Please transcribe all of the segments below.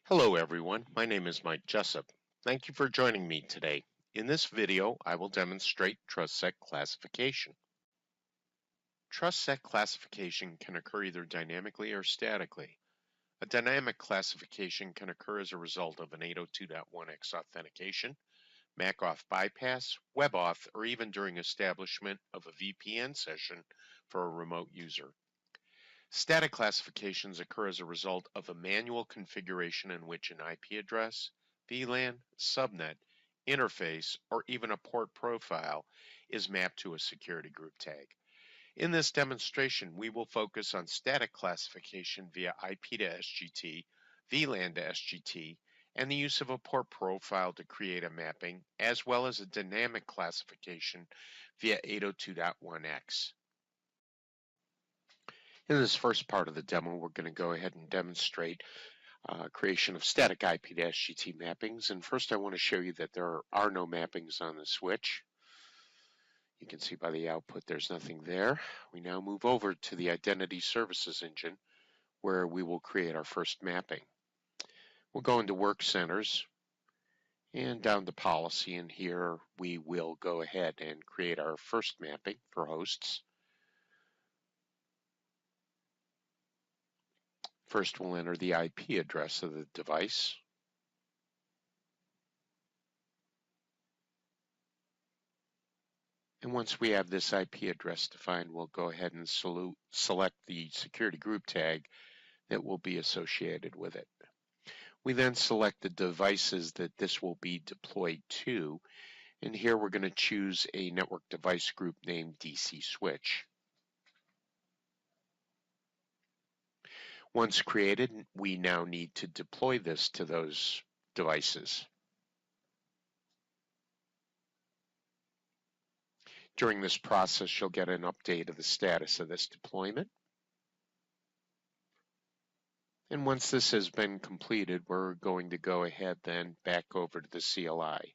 Hello everyone, my name is Mike Jessup. Thank you for joining me today. In this video, I will demonstrate TrustSec classification. TrustSec classification can occur either dynamically or statically. A dynamic classification can occur as a result of an 802.1x authentication, MAC-off bypass, WebAuth, or even during establishment of a VPN session for a remote user. Static classifications occur as a result of a manual configuration in which an IP address, VLAN, subnet, interface, or even a port profile is mapped to a security group tag. In this demonstration, we will focus on static classification via IP to SGT, VLAN to SGT, and the use of a port profile to create a mapping, as well as a dynamic classification via 802.1x. In this first part of the demo, we're going to go ahead and demonstrate creation of static IP to SGT mappings. And first I want to show you that there are no mappings on the switch. You can see by the output there's nothing there. We now move over to the Identity Services engine where we will create our first mapping. We'll go into Work Centers and down to Policy, and here we will go ahead and create our first mapping for hosts. First, we'll enter the IP address of the device. And once we have this IP address defined, we'll go ahead and select the security group tag that will be associated with it. We then select the devices that this will be deployed to, and here we're going to choose a network device group named DC switch. Once created, we now need to deploy this to those devices. During this process, you'll get an update of the status of this deployment. And once this has been completed, we're going to go ahead then back over to the CLI.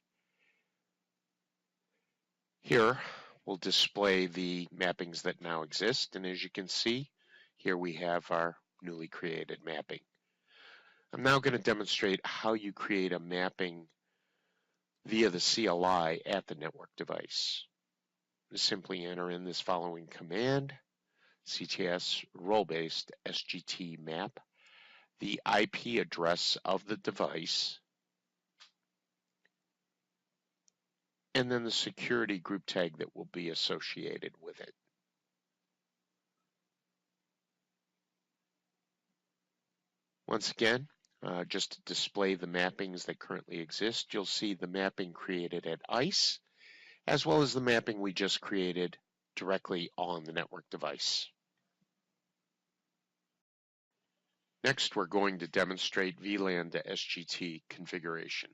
Here, we'll display the mappings that now exist, and as you can see, here we have our newly created mapping. I'm now going to demonstrate how you create a mapping via the CLI at the network device. Simply enter in this following command, CTS role-based SGT map, the IP address of the device, and then the security group tag that will be associated with it. Once again, just to display the mappings that currently exist, you'll see the mapping created at ICE, as well as the mapping we just created directly on the network device. Next, we're going to demonstrate VLAN to SGT configuration.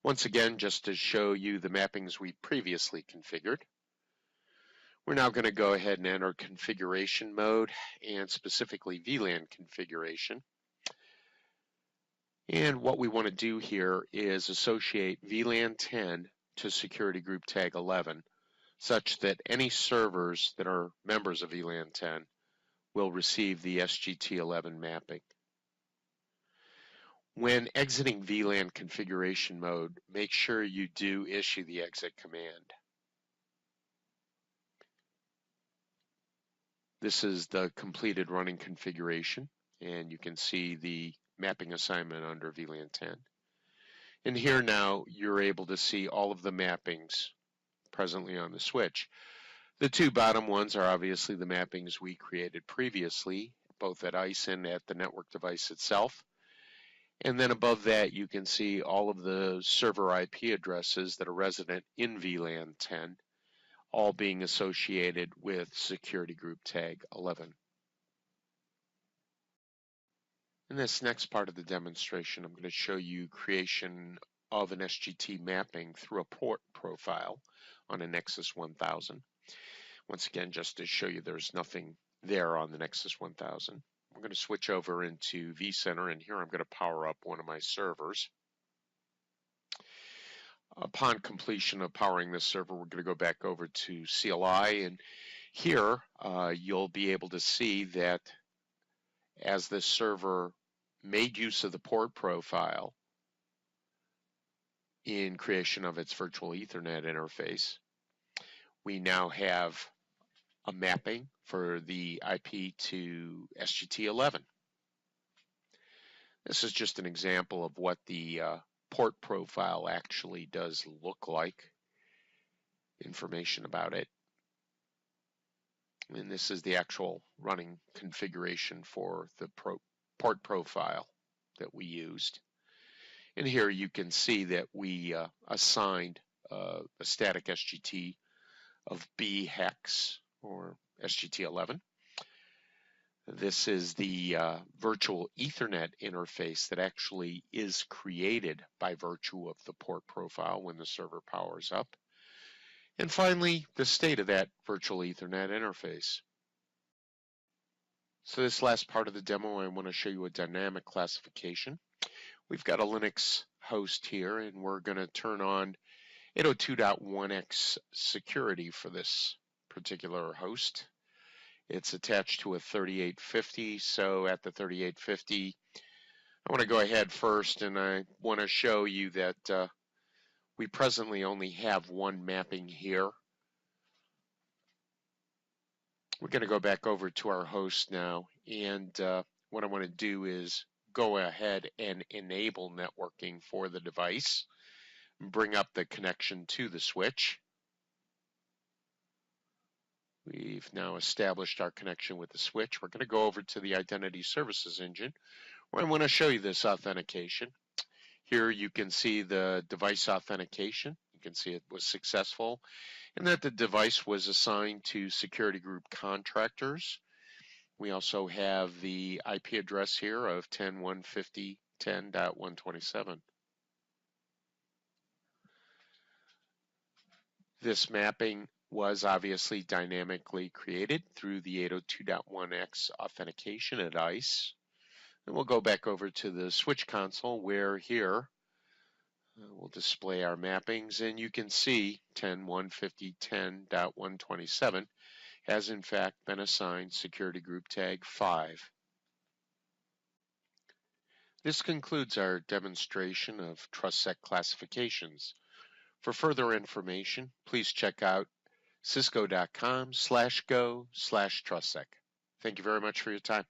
Once again, just to show you the mappings we previously configured, we're now going to go ahead and enter configuration mode, and specifically VLAN configuration. And what we want to do here is associate VLAN 10 to security group tag 11, such that any servers that are members of VLAN 10 will receive the SGT 11 mapping. When exiting VLAN configuration mode, make sure you do issue the exit command. This is the completed running configuration, and you can see the mapping assignment under VLAN 10. And here now you're able to see all of the mappings presently on the switch. The two bottom ones are obviously the mappings we created previously, both at ICE and at the network device itself. And then above that you can see all of the server IP addresses that are resident in VLAN 10, all being associated with security group tag 11. In this next part of the demonstration, I'm going to show you creation of an SGT mapping through a port profile on a Nexus 1000. Once again, just to show you there's nothing there on the Nexus 1000. I'm going to switch over into vCenter, and here I'm going to power up one of my servers. Upon completion of powering this server, we're going to go back over to CLI, and here you'll be able to see that as this server made use of the port profile in creation of its virtual Ethernet interface, we now have a mapping for the IP to SGT11. This is just an example of what the port profile actually does look like, information about it. And this is the actual running configuration for the port profile that we used. And here you can see that we assigned a static SGT of B hex or SGT11. This is the virtual Ethernet interface that actually is created by virtue of the port profile when the server powers up. And finally, the state of that virtual Ethernet interface. So this last part of the demo, I want to show you a dynamic classification. We've got a Linux host here, and we're going to turn on 802.1x security for this particular host. It's attached to a 3850, so at the 3850, I want to go ahead first, and I want to show you that we presently only have one mapping here. We're going to go back over to our host now, and what I want to do is go ahead and enable networking for the device, bring up the connection to the switch. We've now established our connection with the switch. We're going to go over to the Identity Services engine, where I want to show you this authentication. Here you can see the device authentication. You can see it was successful, and that the device was assigned to security group contractors. We also have the IP address here of 10.150.10.127. This mapping was obviously dynamically created through the 802.1x authentication at ICE. And we'll go back over to the switch console, where here we'll display our mappings, and you can see 10.150.10.127 has in fact been assigned security group tag 5. This concludes our demonstration of TrustSec classifications. For further information, please check out cisco.com/go/TrustSec. Thank you very much for your time.